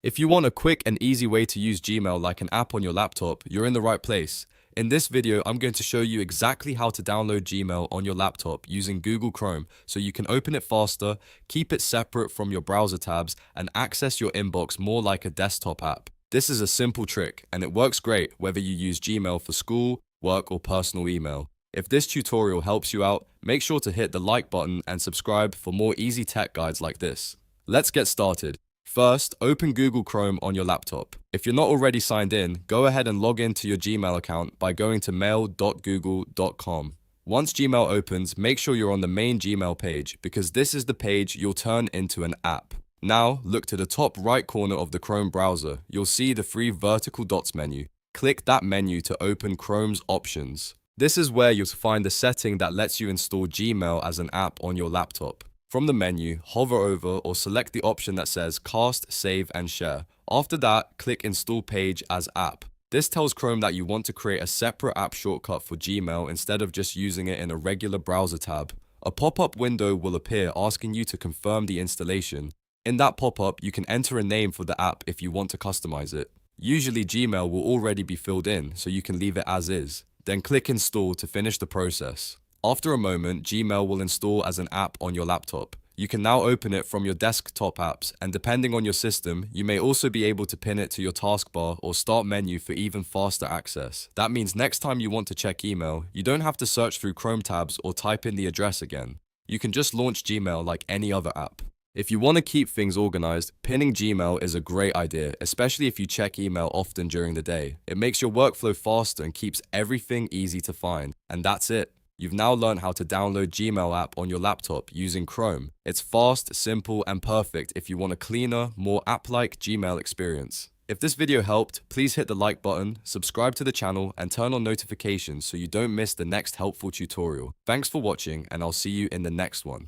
If you want a quick and easy way to use Gmail like an app on your laptop, you're in the right place. In this video, I'm going to show you exactly how to download Gmail on your laptop using Google Chrome so you can open it faster, keep it separate from your browser tabs, and access your inbox more like a desktop app. This is a simple trick, and it works great whether you use Gmail for school, work, or personal email. If this tutorial helps you out, make sure to hit the like button and subscribe for more easy tech guides like this. Let's get started. First, open Google Chrome on your laptop. If you're not already signed in, go ahead and log into your Gmail account by going to mail.google.com. Once Gmail opens, make sure you're on the main Gmail page because this is the page you'll turn into an app. Now, look to the top right corner of the Chrome browser. You'll see the three vertical dots menu. Click that menu to open Chrome's options. This is where you'll find the setting that lets you install Gmail as an app on your laptop. From the menu, hover over or select the option that says Cast, Save and Share. After that, click Install Page as App. This tells Chrome that you want to create a separate app shortcut for Gmail instead of just using it in a regular browser tab. A pop-up window will appear asking you to confirm the installation. In that pop-up, you can enter a name for the app if you want to customize it. Usually Gmail will already be filled in, so you can leave it as is. Then click Install to finish the process. After a moment, Gmail will install as an app on your laptop. You can now open it from your desktop apps, and depending on your system, you may also be able to pin it to your taskbar or start menu for even faster access. That means next time you want to check email, you don't have to search through Chrome tabs or type in the address again. You can just launch Gmail like any other app. If you want to keep things organized, pinning Gmail is a great idea, especially if you check email often during the day. It makes your workflow faster and keeps everything easy to find. And that's it. You've now learned how to download Gmail app on your laptop using Chrome. It's fast, simple, and perfect if you want a cleaner, more app-like Gmail experience. If this video helped, please hit the like button, subscribe to the channel, and turn on notifications so you don't miss the next helpful tutorial. Thanks for watching, and I'll see you in the next one.